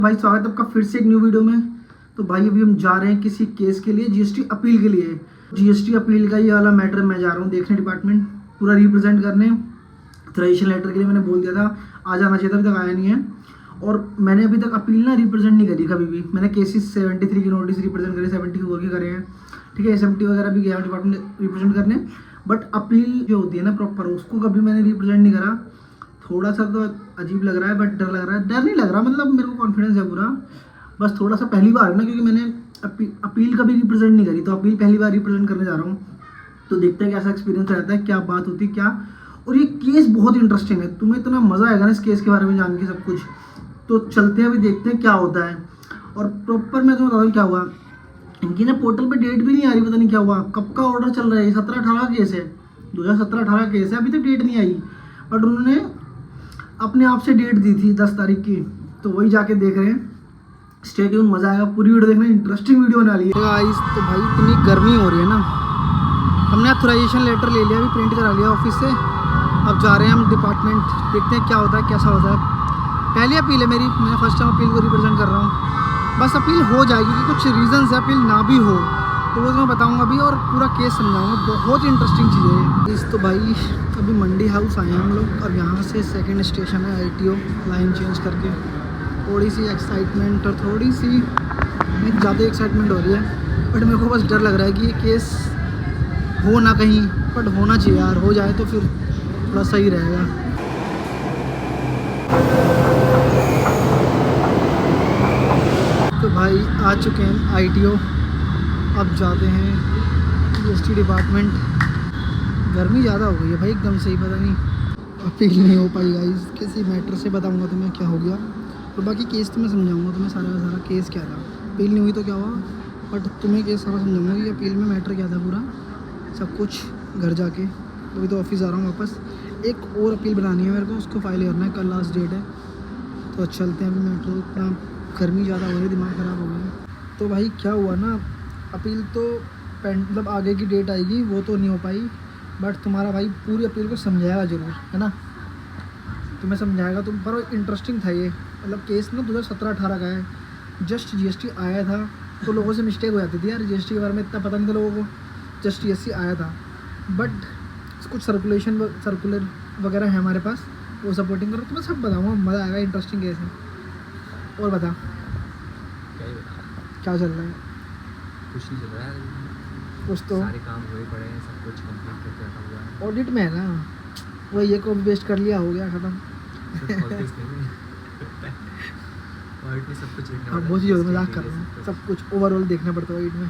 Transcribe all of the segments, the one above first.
भाई स्वागत है आपका फिर से एक न्यू वीडियो में। तो भाई अभी हम जा रहे हैं किसी केस के लिए, जीएसटी अपील के लिए। जीएसटी अपील का ये वाला मैटर मैं जा रहा हूँ देखने, डिपार्टमेंट पूरा रिप्रेजेंट करने। ऑथराइजेशन लेटर के लिए मैंने बोल दिया था आ जाना चाहिए था, अभी तक आया नहीं है। और मैंने अभी तक अपील ना रिप्रेजेंट नहीं करी कभी भी। मैंने केसेस 73 की नोटिस रिप्रेजेंट करे, 74 के करे हैं, ठीक है। SMT वगैरह भी गया डिपार्टमेंट रिप्रेजेंट करने, बट अपील जो होती है ना प्रॉपर, उसको कभी मैंने रिप्रेजेंट नहीं करा। थोड़ा सा तो अजीब लग रहा है, बट डर लग रहा है। डर नहीं लग रहा, मतलब मेरे को कॉन्फिडेंस है पूरा, बस थोड़ा सा पहली बार है ना, क्योंकि मैंने अपील कभी रिप्रेजेंट नहीं करी, तो अपील पहली बार रिप्रेजेंट करने जा रहा हूँ। तो देखते हैं कैसा एक्सपीरियंस रहता है, क्या बात होती है क्या। और ये केस बहुत इंटरेस्टिंग है, तुम्हें इतना मज़ा आएगा ना इस केस के बारे में जान के सब कुछ। तो चलते हैं अभी देखते हैं क्या होता है। और प्रॉपर मैं तुम्हें बता दूँ क्या हुआ। इनकी ना पोर्टल पे डेट भी नहीं आ रही, पता नहीं क्या हुआ, कब का ऑर्डर चल रहा है। 17-18 केस है, 2017-18 केस है, अभी तक डेट नहीं आई। बट उन्होंने अपने आप से डेट दी थी 10 तारीख की, तो वही जाके देख रहे हैं। स्टे ट्यून, मज़ा आएगा, पूरी वीडियो देखना, इंटरेस्टिंग वीडियो होने वाली है गाइस। तो भाई इतनी गर्मी हो रही है ना, हमने ऑथराइजेशन लेटर ले लिया, अभी प्रिंट करा लिया ऑफिस से। अब जा रहे हैं हम डिपार्टमेंट, देखते हैं क्या होता है कैसा होता है। पहली अपील है मेरी, मैं फर्स्ट टाइम अपील को रिप्रेजेंट कर रहा हूँ। बस अपील हो जाएगी, क्योंकि कुछ रीज़न्स है अपील ना भी हो, तो वो मैं बताऊंगा अभी और पूरा केस समझाऊंगा। बहुत इंटरेस्टिंग चीज़ है इस। तो भाई अभी मंडी हाउस आए हैं हम लोग, और यहाँ से सेकंड स्टेशन है ITO, लाइन चेंज करके। थोड़ी सी एक्साइटमेंट और थोड़ी सी नहीं ज़्यादा एक्साइटमेंट हो रही है, बट मेरे को बस डर लग रहा है कि ये केस हो ना कहीं, बट होना चाहिए यार, हो जाए तो फिर थोड़ा सही रहेगा। तो भाई आ चुके हैं ITO, अब जाते हैं GST डिपार्टमेंट। गर्मी ज़्यादा हो गई है भाई एकदम से ही, पता नहीं अपील नहीं हो पाई गाइस। किसी मैटर से बताऊंगा तुम्हें क्या हो गया, और बाकी केस तो मैं समझाऊंगा तुम्हें सारा का सारा केस क्या था। अपील नहीं हुई तो क्या हुआ, बट तुम्हें केस सारा समझाऊंगा कि अपील में मैटर क्या था पूरा सब कुछ घर जाके। अभी तो ऑफिस आ रहा हूँ वापस, एक और अपील बनानी है मेरे को, उसको फाइल करना है, कल लास्ट डेट है। तो चलते हैं अभी मैटर, इतना गर्मी ज़्यादा हो रही है, दिमाग ख़राब हो गया। तो भाई क्या हुआ ना, अपील तो मतलब आगे की डेट आएगी, वो तो नहीं हो पाई, बट तुम्हारा भाई पूरी अपील को समझाएगा ज़रूर, है ना। तुम्हें समझाएगा तुम, पर इंटरेस्टिंग था ये। मतलब केस ना 2017-18 का है, जस्ट GST आया था, तो लोगों से मिस्टेक हो जाती थी यार, GST के बारे में इतना पता नहीं था लोगों को। जस्ट GST आया था, बट कुछ सर्कुलर वगैरह है हमारे पास, वो सपोर्टिंग करो। तो मैं सब बताऊँगा, मज़ा आएगा, इंटरेस्टिंग केस है। और बता क्या चल रहा है। कुछ नहीं चल रहा है, कुछ तो सारे काम हुए पड़े हैं, सब कुछ कंप्लीट करके रखा हुआ है। ऑडिट में है ना, वो ये कॉपी पेस्ट कर लिया, हो गया ख़त्म। ऑफिस नहीं ऑडिट में सब कुछ देखना हाँ बहुत ज़्यादा मजाक कर रहे हैं, सब कुछ ओवरऑल देखना पड़ता है ऑडिट में।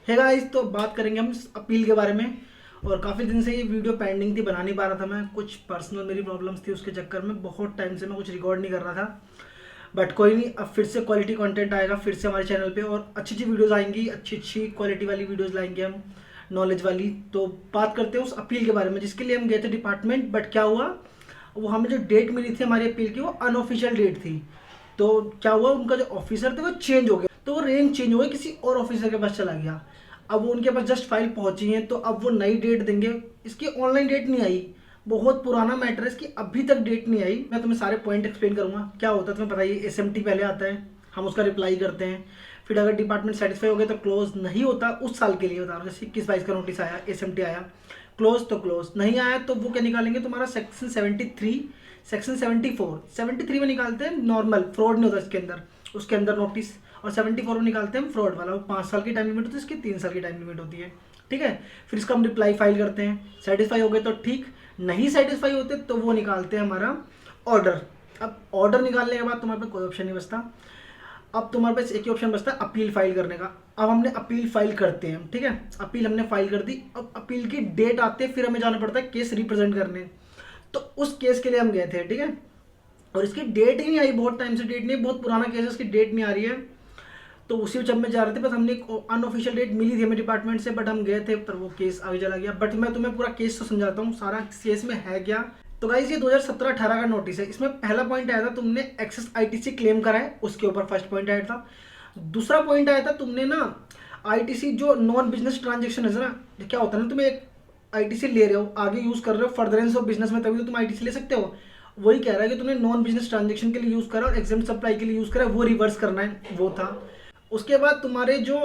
है गाइस, तो बात करेंगे हम अपील के बारे में। और काफ़ी दिन से ये वीडियो पेंडिंग थी, बना नहीं पा रहा था मैं, कुछ पर्सनल मेरी प्रॉब्लम्स थी, उसके चक्कर में बहुत टाइम से मैं कुछ रिकॉर्ड नहीं कर रहा था। बट कोई नहीं, अब फिर से क्वालिटी कंटेंट आएगा फिर से हमारे चैनल पे, और अच्छी अच्छी वीडियोस आएंगी, अच्छी अच्छी क्वालिटी वाली वीडियोस लाएंगे हम, नॉलेज वाली। तो बात करते हैं उस अपील के बारे में जिसके लिए हम गए थे डिपार्टमेंट। बट क्या हुआ, वो हमें जो डेट मिली थी हमारी अपील की, वो अनऑफिशियल डेट थी। तो क्या हुआ, उनका जो ऑफिसर थे वो चेंज हो गया, तो वो रेंज चेंज हो गई, किसी और ऑफिसर के पास चला गया। अब वो उनके पास जस्ट फाइल पहुंची है, तो अब वो नई डेट देंगे। इसकी ऑनलाइन डेट नहीं आई, बहुत पुराना मैटर है, इसकी अभी तक डेट नहीं आई। मैं तुम्हें सारे पॉइंट एक्सप्लेन करूंगा क्या होता है, तुम्हें पता ही SMT पहले आता है, हम उसका रिप्लाई करते हैं, फिर अगर डिपार्टमेंट सेटिस्फाई हो गया तो क्लोज नहीं होता उस साल के लिए, बता रहा हूँ। जैसे 21-22 का नोटिस आया, SMT आया, क्लोज तो क्लोज, नहीं आया तो वो क्या निकालेंगे, तुम्हारा सेक्शन 73, सेक्शन 74 में निकालते हैं नॉर्मल, फ्रॉड नहीं होता इसके अंदर, उसके अंदर नोटिस। और 74 में निकालते हैं फ्रॉड वाला, वो 5 साल की टाइम लिमिट होती है, इसकी 3 साल की टाइम लिमिट होती है, ठीक है। फिर इसका हम रिप्लाई फाइल करते हैं, सेटिस्फाई हो गए तो ठीक, नहीं सेटिस्फाई होते तो वो निकालते हैं हमारा ऑर्डर। अब ऑर्डर निकालने के बाद तुम्हारे पास कोई ऑप्शन नहीं बचता, अब तुम्हारे पास एक ही ऑप्शन बचता है अपील फाइल करने का। अब हमने अपील फाइल करते हैं, ठीक है, अपील हमने फाइल कर दी। अब अपील की डेट आते फिर हमें जाना पड़ता है केस रिप्रेजेंट करने, तो उस केस के लिए हम गए थे, ठीक है। और इसकी डेट ही नहीं आई, बहुत टाइम से डेट नहीं, बहुत पुराना केस है, इसकी डेट नहीं आ रही है। तो उसी जब में जा रहे थे, बस हमने एक अनऑफिशियल डेट मिली थी हमें डिपार्टमेंट से, बट हम गए थे, पर वो केस आगे चला गया। बट मैं तुम्हें पूरा केस तो समझाता हूँ, सारा केस में है क्या। तो गाइस ये 2017-18 का नोटिस है, इसमें पहला पॉइंट आया था तुमने एक्सेस ITC क्लेम करा है, उसके ऊपर फर्स्ट पॉइंट आया था। दूसरा पॉइंट आया था तुमने ना ITC जो नॉन बिजनेस ट्रांजेक्शन है ना, क्या होता है ना, तुम्हें एक ITC ले रहे हो, आगे यूज कर रहे हो फर्दरेंस ऑफ बिजनेस में, तभी तो तुम ITC ले सकते हो। वही कह रहा है कि तुमने नॉन बिजनेस ट्रांजेक्शन के लिए यूज़ करा और एग्जाम सप्लाई के लिए यूज़ करा, वो रिवर्स करना है, वो था। उसके बाद तुम्हारे जो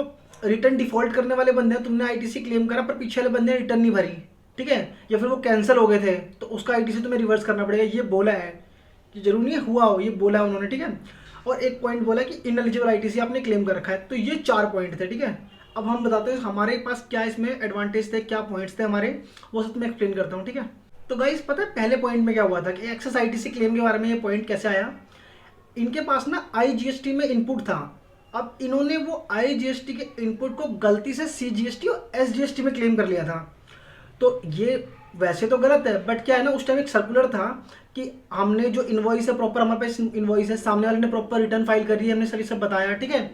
रिटर्न डिफॉल्ट करने वाले बंदे हैं, तुमने आईटीसी क्लेम करा पर पीछे वाले बंदे ने रिटर्न नहीं भरी, ठीक है, या फिर वो कैंसिल हो गए थे, तो उसका आईटीसी तुम्हें रिवर्स करना पड़ेगा। ये बोला है कि जरूरी नहीं है हुआ हो, ये बोला है उन्होंने, ठीक है। और एक पॉइंट बोला कि इनएलिजिबल आईटीसी आपने क्लेम कर रखा है। तो ये 4 पॉइंट थे, ठीक है। अब हम बताते हैं हमारे पास क्या इसमें एडवांटेज थे, क्या पॉइंट्स थे हमारे, वो सब मैं एक्सप्लेन करता हूँ, ठीक है। तो गाइस पता है पहले पॉइंट में क्या हुआ था कि एक्सेस आईटीसी क्लेम के बारे में ये पॉइंट कैसे आया। इनके पास ना आईजीएसटी में इनपुट था। अब इन्होंने वो आईजीएसटी के इनपुट को गलती से सीजीएसटी और एसजीएसटी में क्लेम कर लिया था। तो ये वैसे तो गलत है, बट क्या है ना, उस टाइम एक सर्कुलर था कि हमने जो इनवॉइस है प्रॉपर, हमारे पास इनवॉइस है, सामने वाले ने प्रॉपर रिटर्न फाइल कर दी, हमने सभी सब बताया, ठीक है,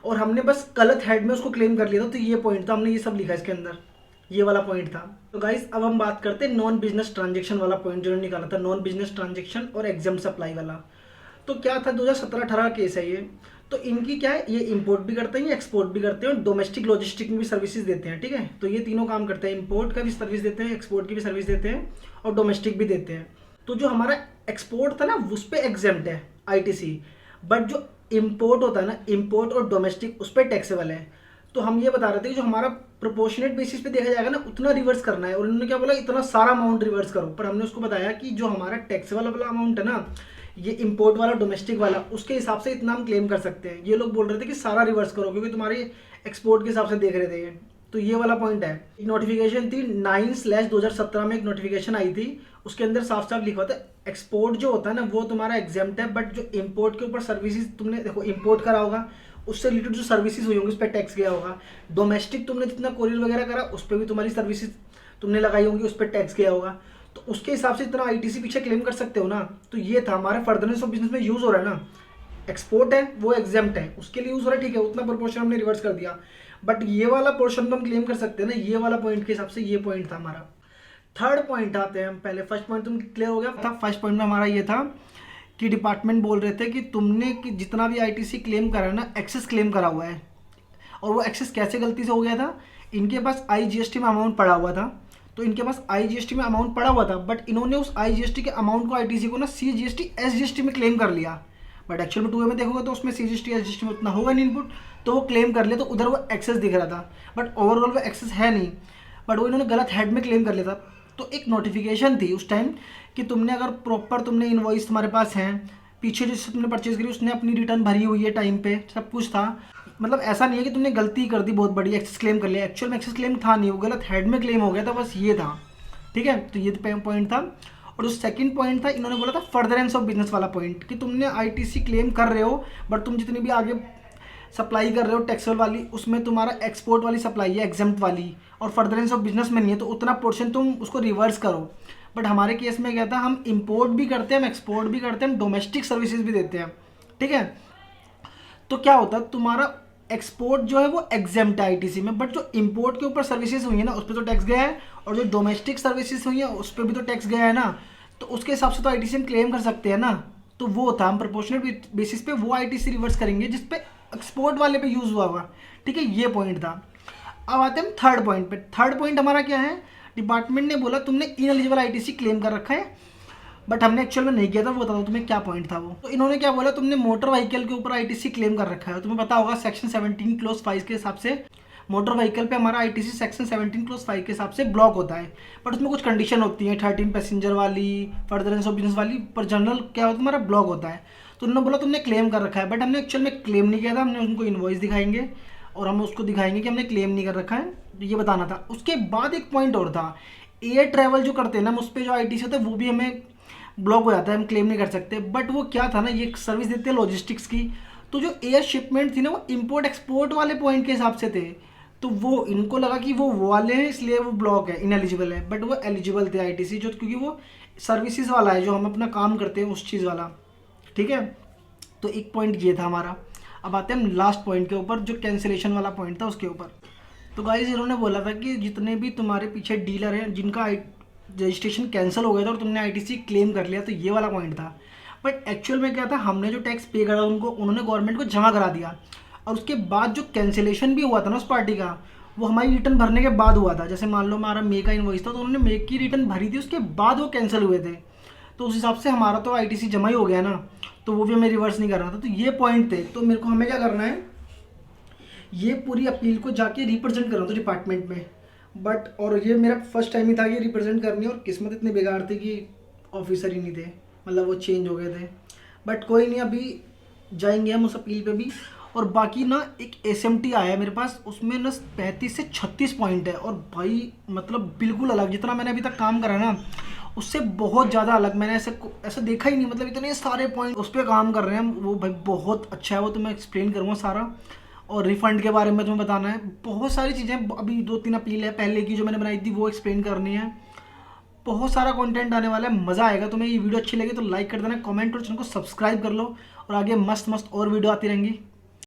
और हमने बस गलत हेड में उसको क्लेम कर लिया था। तो ये पॉइंट था, हमने ये सब लिखा इसके अंदर, ये वाला पॉइंट था। तो गाइस अब हम बात करते हैं नॉन बिजनेस ट्रांजेक्शन वाला पॉइंट जो निकाला था, नॉन बिजनेस ट्रांजेक्शन और एग्जाम सप्लाई वाला। तो क्या था, 2017-18 केस है ये। तो इनकी क्या है, ये इंपोर्ट भी करते हैं, ये एक्सपोर्ट भी करते हैं और डोमेस्टिक लॉजिस्टिक में भी सर्विसेज देते हैं, ठीक है। तो ये तीनों काम करते हैं, इंपोर्ट का भी सर्विस देते हैं, एक्सपोर्ट की भी सर्विस देते हैं और डोमेस्टिक भी देते हैं। तो जो हमारा एक्सपोर्ट था ना उस पर एग्जेम्प्ट है आईटीसी, बट जो इम्पोर्ट होता है ना, इम्पोर्ट और डोमेस्टिक, उस पर टैक्सेबल है। तो हम ये बता रहे थे कि जो हमारा प्रोपोर्शनेट बेसिस पे देखा जाएगा ना उतना रिवर्स करना है, और उन्होंने क्या बोला इतना सारा अमाउंट रिवर्स करो। पर हमने उसको बताया कि जो हमारा टैक्सेबल वाला अमाउंट है ना, ये इंपोर्ट वाला डोमेस्टिक वाला, उसके हिसाब से इतना हम क्लेम कर सकते हैं। ये लोग बोल रहे थे कि सारा रिवर्स करो क्योंकि तुम्हारी एक्सपोर्ट के हिसाब से देख रहे थे ये। तो ये वाला पॉइंट है। एक नोटिफिकेशन थी 9/2017 में, एक नोटिफिकेशन आई थी, उसके अंदर साफ साफ लिखा था एक्सपोर्ट जो होता है ना वो तुम्हारा एग्जेम्प्ट है, बट जो इंपोर्ट के ऊपर सर्विसेज तुमने देखो इंपोर्ट करा होगा उससे रिलेटेड जो सर्विसेज हुई होंगी उस पर टैक्स गया होगा। डोमेस्टिक तुमने जितना कोरियर वगैरह करा उस पर भी तुम्हारी सर्विसेज तुमने लगाई होंगी, उस पर टैक्स गया होगा। तो उसके हिसाब से इतना आईटीसी पीछे क्लेम कर सकते हो ना। तो ये था हमारे फर्दरनेस ऑफ बिजनेस में यूज हो रहा है ना, एक्सपोर्ट है वो एग्जेम्प्ट है, उसके लिए यूज हो रहा है, ठीक है, उतना प्रोपोर्शन हमने रिवर्स कर दिया। बट ये वाला पोर्शन तो हम क्लेम कर सकते हैं ना, ये वाला पॉइंट के हिसाब से ये पॉइंट था हमारा। थर्ड पॉइंट आते हैं हम, पहले फर्स्ट पॉइंट तुम क्लियर हो गया था। फर्स्ट पॉइंट में हमारा ये था कि डिपार्टमेंट बोल रहे थे कि तुमने कि जितना भी आईटीसी क्लेम करा है ना, एक्सेस क्लेम करा हुआ है। और वो एक्सेस कैसे गलती से हो गया था, इनके पास आईजीएसटी में अमाउंट पड़ा हुआ था। तो इनके पास आईजीएसटी में अमाउंट पड़ा हुआ था, बट इन्होंने उस आईजीएसटी के अमाउंट को आईटीसी को ना सीजीएसटी एसजीएसटी में क्लेम कर लिया। बट एक्चुअल में 2A में देखोगे तो उसमें सीजीएसटी एसजीएसटी में उतना होगा नहीं इनपुट, तो वो क्लेम कर लिया, तो उधर वो एक्सेस दिख रहा था, बट ओवरऑल वो एक्सेस है नहीं, बट वो इन्होंने गलत हेड में क्लेम कर लिया था। तो एक नोटिफिकेशन थी उस टाइम कि तुमने अगर प्रॉपर तुमने इनवॉइस तुम्हारे पास हैं, पीछे जिससे तुमने परचेज करी उसने अपनी रिटर्न भरी हुई है टाइम पे, सब कुछ था, मतलब ऐसा नहीं है कि तुमने गलती कर दी बहुत बड़ी एक्सेस क्लेम कर लिया, एक्चुअल में एक्सेस क्लेम था नहीं, वो गलत हेड में क्लेम हो गया था, बस ये था, ठीक है। तो ये पॉइंट था। और जो सेकंड पॉइंट था इन्होंने बोला था फर्दरेंस ऑफ बिजनेस वाला पॉइंट, कि तुमने आईटीसी क्लेम कर रहे हो बट तुम जितनी भी आगे सप्लाई कर रहे हो टैक्सेबल वाली, उसमें तुम्हारा एक्सपोर्ट वाली सप्लाई है एग्जेम्प्ट वाली, और फर्दरेंस ऑफ बिजनेस में नहीं है, तो उतना पोर्शन तुम उसको रिवर्स करो। बट हमारे केस में क्या था, हम इंपोर्ट भी करते हैं, हम एक्सपोर्ट भी करते हैं, हम डोमेस्टिक सर्विसेज भी देते हैं, ठीक है। तो क्या होता है, तुम्हारा एक्सपोर्ट जो है वो एग्जेम्प्ट है आईटीसी में, बट जो इंपोर्ट के ऊपर सर्विसेज हुई है ना उस पर तो टैक्स गया है, और जो डोमेस्टिक सर्विसेज हुई है उस पर भी तो टैक्स गया है ना, तो उसके हिसाब से तो आईटीसी हम क्लेम कर सकते हैं ना। तो वो था, हम प्रोपोर्शनेट बेसिस पे वो आईटीसी रिवर्स करेंगे जिस पे एक्सपोर्ट वाले पे यूज़ हुआ होगा, ठीक है, ये पॉइंट था। अब आते हैं हम थर्ड पॉइंट पे। थर्ड पॉइंट हमारा क्या है, डिपार्टमेंट ने बोला तुमने इनएलिजिबल आईटीसी क्लेम कर रखा है, बट हमने एक्चुअल में नहीं किया था, वो बता दो तुम्हें क्या पॉइंट था वो। तो इन्होंने क्या बोला, तुमने मोटर व्हीकल के ऊपर आईटीसी क्लेम कर रखा है। तुम्हें पता होगा सेक्शन 17 क्लोज 5 के हिसाब से मोटर व्हीकल पे हमारा आईटीसी सेक्शन 17 क्लोज 5 के हिसाब से ब्लॉक होता है, बट उसमें कुछ कंडीशन होती है, 13 पैसेंजर वाली, फर्दरेंस ऑफ बिजनेस वाली, पर जनरल क्या होता है हमारा ब्लॉक होता है। तो उन्होंने बोला तुमने क्लेम कर रखा है, बट हमने एक्चुअल में क्लेम नहीं किया था, हमने उनको इनवॉइस दिखाएंगे और हम उसको दिखाएंगे कि हमने क्लेम नहीं कर रखा है, ये बताना था। उसके बाद एक पॉइंट और था, एयर ट्रैवल जो करते हैं ना, उस पर जो आईटीसी होता है वो भी हमें ब्लॉक हो जाता है, हम क्लेम नहीं कर सकते। बट वो क्या था ना, ये सर्विस देते हैं लॉजिस्टिक्स की, तो जो एयर शिपमेंट थी ना वो इंपोर्ट एक्सपोर्ट वाले पॉइंट के हिसाब से थे, तो वो इनको लगा कि वो वाले हैं इसलिए वो ब्लॉक है, इनएलिजिबल है, बट वो एलिजिबल थे आईटीसी जो, क्योंकि वो सर्विसेज वाला है जो हम अपना काम करते हैं उस चीज़ वाला, ठीक है। तो एक पॉइंट ये था हमारा। अब आते हैं हम लास्ट पॉइंट के ऊपर, जो कैंसिलेशन वाला पॉइंट था उसके ऊपर। तो गाइस इन्होंने बोला था कि जितने भी तुम्हारे पीछे डीलर हैं जिनका रजिस्ट्रेशन कैंसिल हो गया था और तुमने आईटीसी क्लेम कर लिया, तो ये वाला पॉइंट था। बट एक्चुअल में क्या था, हमने जो टैक्स पे करा उनको, उन्होंने गवर्नमेंट को जमा करा दिया, और उसके बाद जो कैंसिलेशन भी हुआ था ना उस पार्टी का, वो हमारी रिटर्न भरने के बाद हुआ था। जैसे मान लो हमारा मे का इनवॉइस था तो उन्होंने मे की रिटर्न भरी थी, उसके बाद वो कैंसिल हुए थे। तो उस हिसाब से हमारा तो आईटीसी जमा ही हो गया ना, तो वो भी हमें रिवर्स नहीं कर रहा था। तो ये पॉइंट थे, तो मेरे को हमें क्या करना है, ये पूरी अपील को जाके रिप्रेजेंट करना था डिपार्टमेंट में। बट और ये मेरा फर्स्ट टाइम ही था ये रिप्रेजेंट करनी, और किस्मत इतनी बेकार थी कि ऑफिसर ही नहीं थे, मतलब वो चेंज हो गए थे। बट कोई नहीं, अभी जाएंगे हम उस अपील पे भी। और बाकी ना एक एसएमटी आया है मेरे पास, उसमें ना 35 से 36 पॉइंट है, और भाई मतलब बिल्कुल अलग, जितना मैंने अभी तक काम करा ना उससे बहुत ज़्यादा अलग। मैंने ऐसा देखा ही नहीं, मतलब इतने सारे पॉइंट उस पर काम कर रहे हैं हम। वो भाई बहुत अच्छा है, वो तो मैं एक्सप्लेन करूँगा सारा। और रिफंड के बारे में तुम्हें बताना है, बहुत सारी चीज़ें। अभी 2-3 अपील है पहले की जो मैंने बनाई थी, वो एक्सप्लेन करनी है। बहुत सारा कंटेंट आने वाला है, मज़ा आएगा। तुम्हें ये वीडियो अच्छी लगी तो लाइक कर देना, कमेंट और चैनल को सब्सक्राइब कर लो, और आगे मस्त मस्त और वीडियो आती रहेंगी।